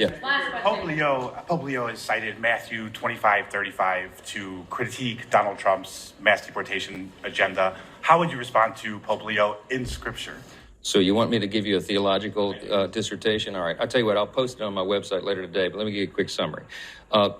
Yeah. Pope Leo has cited Matthew 25:35 to critique Donald Trump's mass deportation agenda. How would you respond to Pope Leo in Scripture? So you want me to give you a theological dissertation? All right. I'll tell you what, I'll post it on my website later today, but let me give you a quick summary.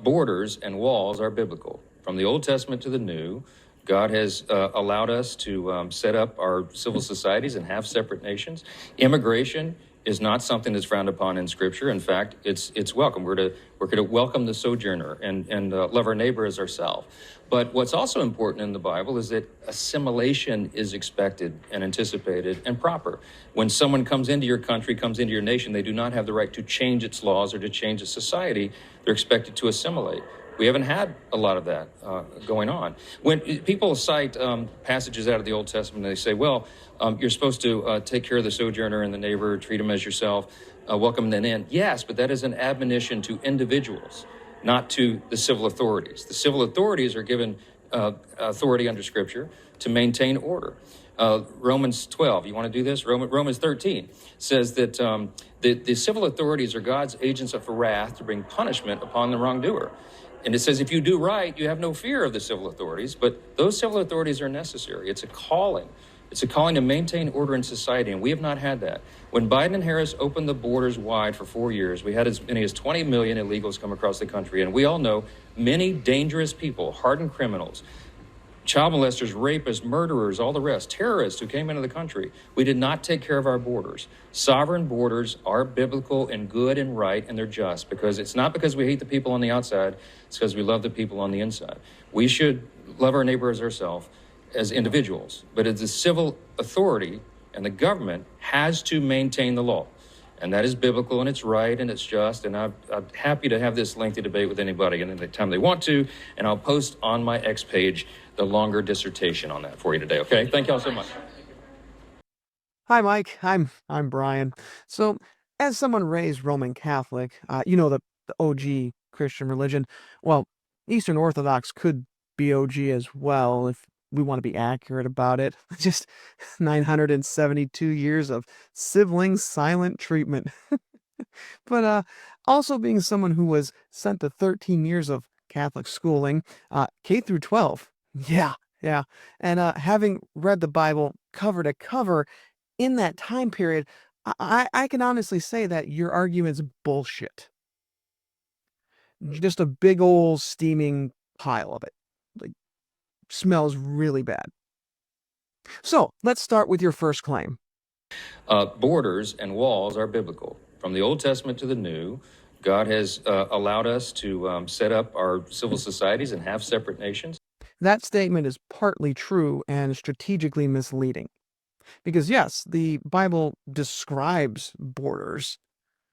Borders and walls are biblical. From the Old Testament to the New, God has allowed us to set up our civil societies and have separate nations. Immigration is not something that's frowned upon in Scripture. In fact, it's welcome. We're to welcome the sojourner and love our neighbor as ourselves. But what's also important in the Bible is that assimilation is expected and anticipated and proper. When someone comes into your country, comes into your nation, they do not have the right to change its laws or to change its society. They're expected to assimilate. We haven't had a lot of that going on. When people cite passages out of the Old Testament, they say, well, you're supposed to take care of the sojourner and the neighbor, treat them as yourself, welcome them in. Yes, but that is an admonition to individuals, not to the civil authorities. The civil authorities are given authority under Scripture to maintain order. Romans 12, you want to do this? Romans 13 says that the civil authorities are God's agents of wrath to bring punishment upon the wrongdoer. And it says if you do right, you have no fear of the civil authorities, but those civil authorities are necessary. It's a calling. It's a calling to maintain order in society, and we have not had that. When Biden and Harris opened the borders wide for 4 years, we had as many as 20 million illegals come across the country, and we all know many dangerous people, hardened criminals, child molesters, rapists, murderers, all the rest, terrorists who came into the country. We did not take care of our borders. Sovereign borders are biblical and good and right, and they're just, because it's not because we hate the people on the outside, it's because we love the people on the inside. We should love our neighbor as ourselves, as individuals, but as the civil authority and the government has to maintain the law. And that is biblical, and it's right, and it's just, and I'm happy to have this lengthy debate with anybody any time they want to, and I'll post on my X page the longer dissertation on that for you today, okay? Thank y'all so much. Hi, Mike. I'm Brian. So, as someone raised Roman Catholic, the OG Christian religion, well, Eastern Orthodox could be OG as well if we want to be accurate about it. Just 972 years of sibling silent treatment. But also being someone who was sent to 13 years of Catholic schooling, K through 12. Yeah. And having read the Bible cover to cover in that time period, I can honestly say that your argument's bullshit. Just a big old steaming pile of it. Like, smells really bad. So let's start with your first claim. Borders and walls are biblical. From the Old Testament to the New, God has allowed us to set up our civil societies and have separate nations. That statement is partly true and strategically misleading. Because yes, the Bible describes borders,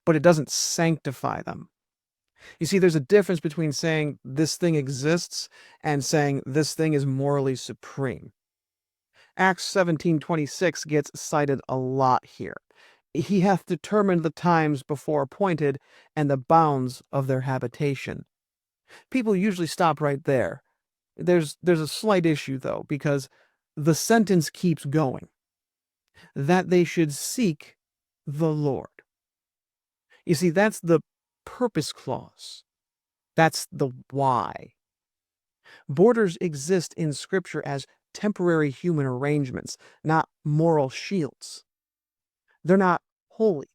but it doesn't sanctify them. You see, there's a difference between saying this thing exists and saying this thing is morally supreme. Acts 17:26 gets cited a lot here. He hath determined the times before appointed and the bounds of their habitation. People usually stop right there. There's a slight issue, though, because the sentence keeps going. That they should seek the Lord. You see, that's the purpose clause. That's the why. Borders exist in Scripture as temporary human arrangements, not moral shields. They're not holy.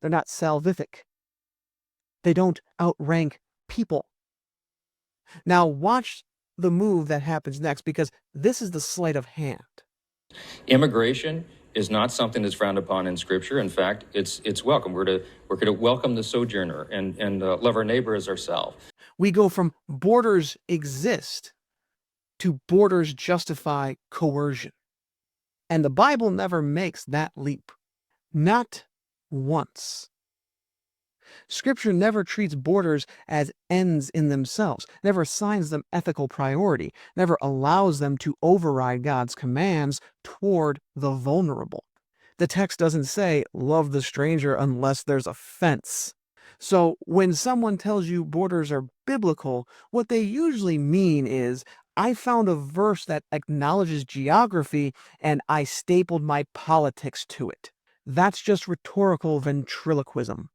They're not salvific. They don't outrank people. Now watch the move that happens next, because this is the sleight of hand. Immigration is not something that's frowned upon in Scripture. In fact, it's welcome. We're to welcome the sojourner and love our neighbor as ourselves. We go from borders exist to borders justify coercion. And the Bible never makes that leap. Not once. Scripture never treats borders as ends in themselves, never assigns them ethical priority, never allows them to override God's commands toward the vulnerable. The text doesn't say, love the stranger unless there's a fence. So when someone tells you borders are biblical, what they usually mean is, I found a verse that acknowledges geography and I stapled my politics to it. That's just rhetorical ventriloquism.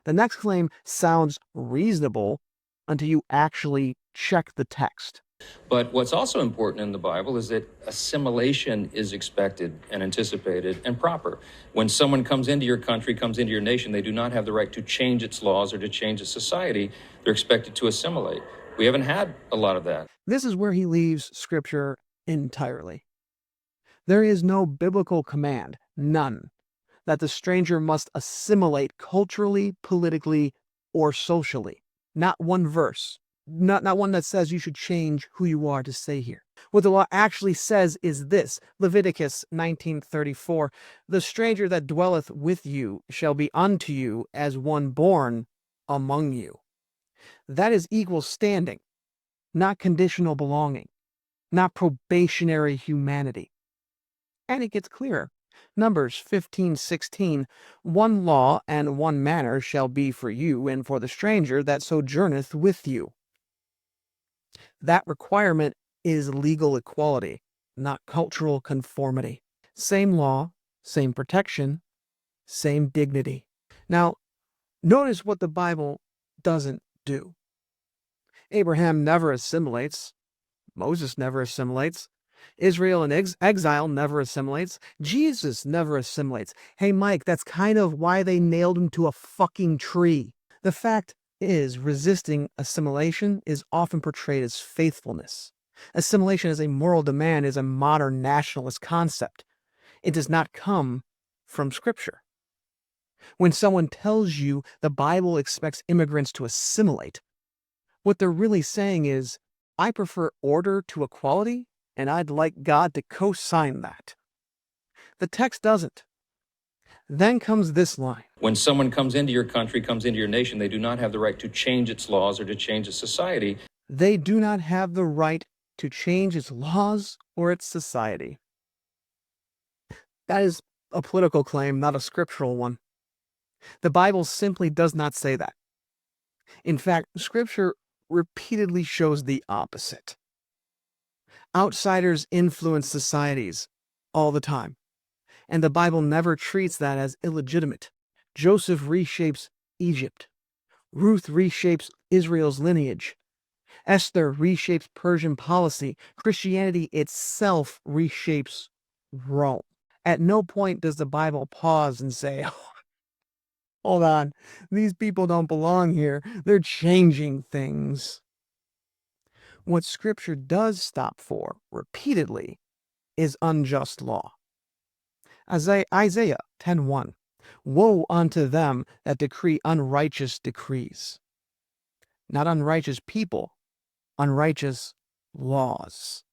The next claim sounds reasonable until you actually check the text. But what's also important in the Bible is that assimilation is expected and anticipated and proper. When someone comes into your country, comes into your nation, they do not have the right to change its laws or to change its society. They're expected to assimilate. We haven't had a lot of that. This is where he leaves Scripture entirely. There is no biblical command, none, that the stranger must assimilate culturally, politically, or socially. Not one verse. Not one that says you should change who you are to stay here. What the law actually says is this: Leviticus 19:34, "The stranger that dwelleth with you shall be unto you as one born among you." That is equal standing, not conditional belonging, not probationary humanity. And it gets clearer. Numbers 15:16, "One law and one manner shall be for you and for the stranger that sojourneth with you." That requirement is legal equality, not cultural conformity. Same law, same protection, same dignity. Now, notice what the Bible doesn't do. Abraham never assimilates. Moses never assimilates. Israel in exile never assimilates. Jesus never assimilates. Hey, Mike, that's kind of why they nailed him to a fucking tree. The fact is, resisting assimilation is often portrayed as faithfulness. Assimilation as a moral demand is a modern nationalist concept. It does not come from Scripture. When someone tells you the Bible expects immigrants to assimilate, what they're really saying is, I prefer order to equality, and I'd like God to co-sign that. The text doesn't. Then comes this line. When someone comes into your country, comes into your nation, they do not have the right to change its laws or to change its society. They do not have the right to change its laws or its society. That is a political claim, not a scriptural one. The Bible simply does not say that. In fact, Scripture repeatedly shows the opposite. Outsiders influence societies all the time, and the Bible never treats that as illegitimate. Joseph reshapes Egypt. Ruth reshapes Israel's lineage. Esther reshapes Persian policy. Christianity itself reshapes Rome. At no point does the Bible pause and say, hold on, these people don't belong here. They're changing things. What Scripture does stop for, repeatedly, is unjust law. Isaiah 10:1, "Woe unto them that decree unrighteous decrees." Not unrighteous people, unrighteous laws.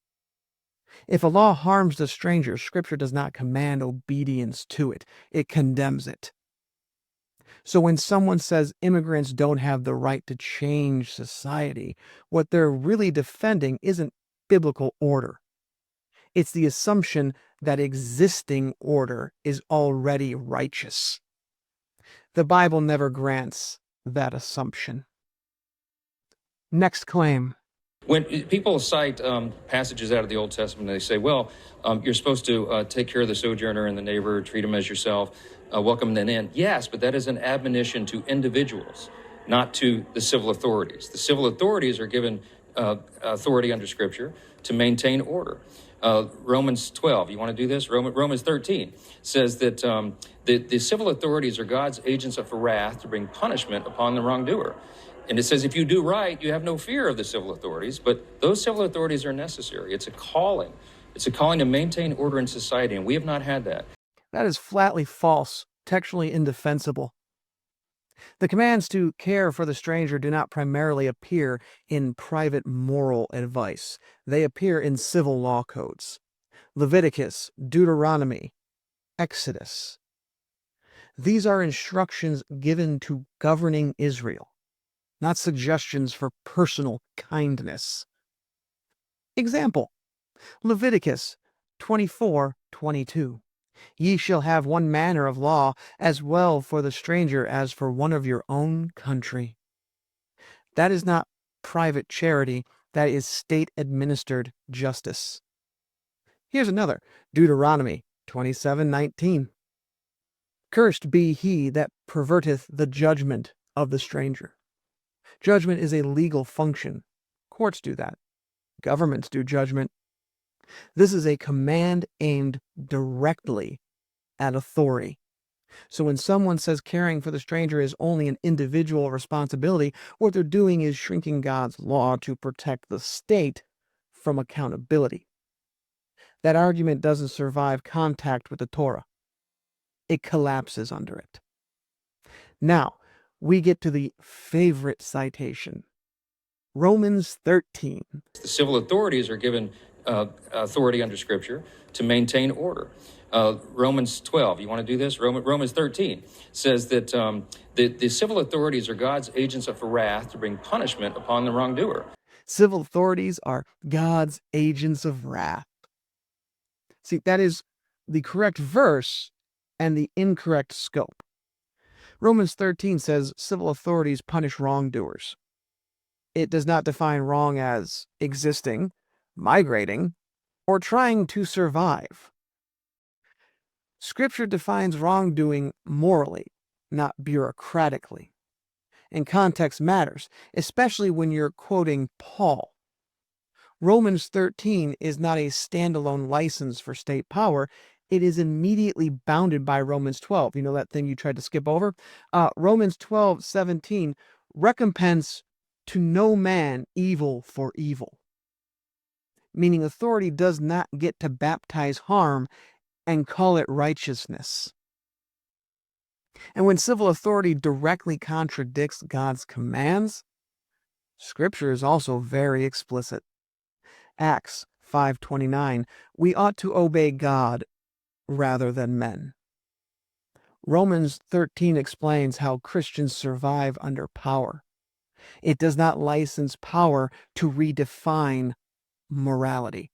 If a law harms the stranger, Scripture does not command obedience to it. It condemns it. So when someone says immigrants don't have the right to change society, what they're really defending isn't biblical order. It's the assumption that existing order is already righteous. The Bible never grants that assumption. Next claim. When people cite passages out of the Old Testament, they say, well, you're supposed to take care of the sojourner and the neighbor, treat them as yourself, welcome them in. Yes, but that is an admonition to individuals, not to the civil authorities. The civil authorities are given authority under Scripture to maintain order. Romans 12, you want to do this? Romans 13 says that the civil authorities are God's agents of wrath to bring punishment upon the wrongdoer. And it says if you do right, you have no fear of the civil authorities, but those civil authorities are necessary. It's a calling. It's a calling to maintain order in society, and we have not had that. That is flatly false, textually indefensible. The commands to care for the stranger do not primarily appear in private moral advice. They appear in civil law codes. Leviticus, Deuteronomy, Exodus. These are instructions given to governing Israel, not suggestions for personal kindness. Example, Leviticus 24:22. Ye shall have one manner of law as well for the stranger as for one of your own country. That is not private charity, that is state-administered justice. Here's another, Deuteronomy 27:19. Cursed be he that perverteth the judgment of the stranger. Judgment is a legal function. Courts do that. Governments do judgment. This is a command aimed directly at authority. So when someone says caring for the stranger is only an individual responsibility, what they're doing is shrinking God's law to protect the state from accountability. That argument doesn't survive contact with the Torah. It collapses under it. Now, we get to the favorite citation. Romans 13. The civil authorities are given authority under Scripture to maintain order. Romans 12, you want to do this? Romans 13 says that the civil authorities are God's agents of wrath to bring punishment upon the wrongdoer. Civil authorities are God's agents of wrath. See, that is the correct verse and the incorrect scope. Romans 13 says civil authorities punish wrongdoers. It does not define wrong as existing, migrating, or trying to survive. Scripture defines wrongdoing morally, not bureaucratically. And context matters, especially when you're quoting Paul. Romans 13 is not a standalone license for state power. It is immediately bounded by Romans 12. You know that thing you tried to skip over? Romans 12:17, recompense to no man evil for evil. Meaning authority does not get to baptize harm and call it righteousness. And when civil authority directly contradicts God's commands, Scripture is also very explicit. Acts 5:29, we ought to obey God rather than men. Romans 13 explains how Christians survive under power. It does not license power to redefine morality.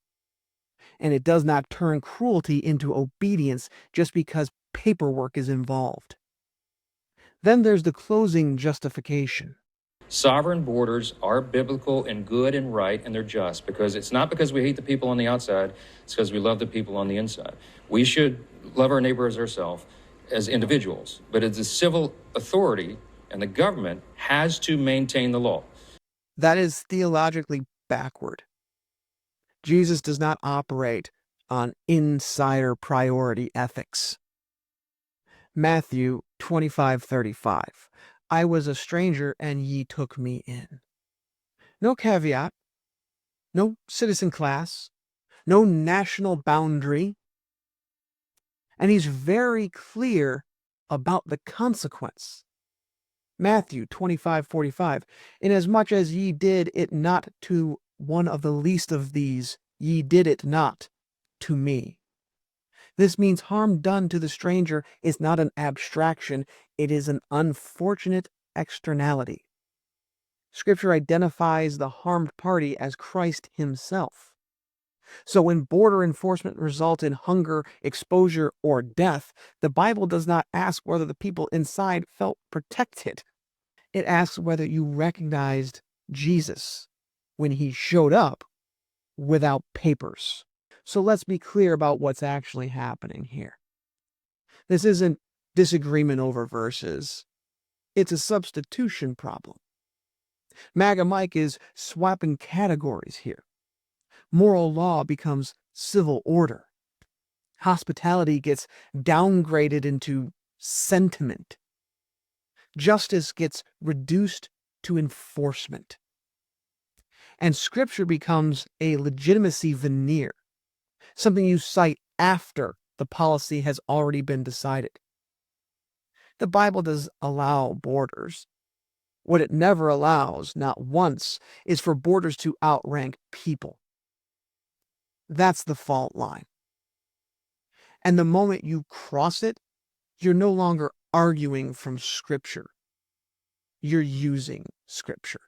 And it does not turn cruelty into obedience just because paperwork is involved. Then there's the closing justification. Sovereign borders are biblical and good and right, and they're just, because it's not because we hate the people on the outside, it's because we love the people on the inside. We should love our neighbor as ourselves, as individuals, but as the civil authority and the government has to maintain the law. That is theologically backward. Jesus does not operate on insider priority ethics. Matthew 25:35. I was a stranger and ye took me in. No caveat, no citizen class, no national boundary. And he's very clear about the consequence. Matthew 25:45. Inasmuch as ye did it not to one of the least of these, ye did it not to me. This means harm done to the stranger is not an abstraction, it is an unfortunate externality. Scripture identifies the harmed party as Christ himself. So when border enforcement results in hunger, exposure, or death, the Bible does not ask whether the people inside felt protected. It asks whether you recognized Jesus when he showed up without papers. So let's be clear about what's actually happening here. This isn't disagreement over verses. It's a substitution problem. MAGA Mike is swapping categories here. Moral law becomes civil order. Hospitality gets downgraded into sentiment. Justice gets reduced to enforcement. And Scripture becomes a legitimacy veneer, something you cite after the policy has already been decided. The Bible does allow borders. What it never allows, not once, is for borders to outrank people. That's the fault line. And the moment you cross it, you're no longer arguing from Scripture. You're using Scripture.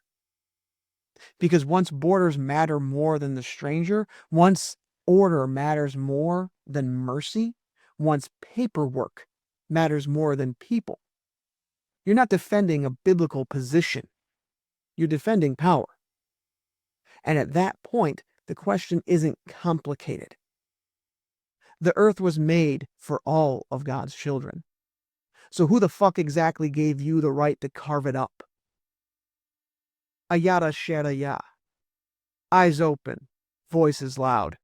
Because once borders matter more than the stranger, once order matters more than mercy, once paperwork matters more than people, you're not defending a biblical position. You're defending power. And at that point, the question isn't complicated. The earth was made for all of God's children. So who the fuck exactly gave you the right to carve it up? Ayada shada ya. Eyes open, voices loud.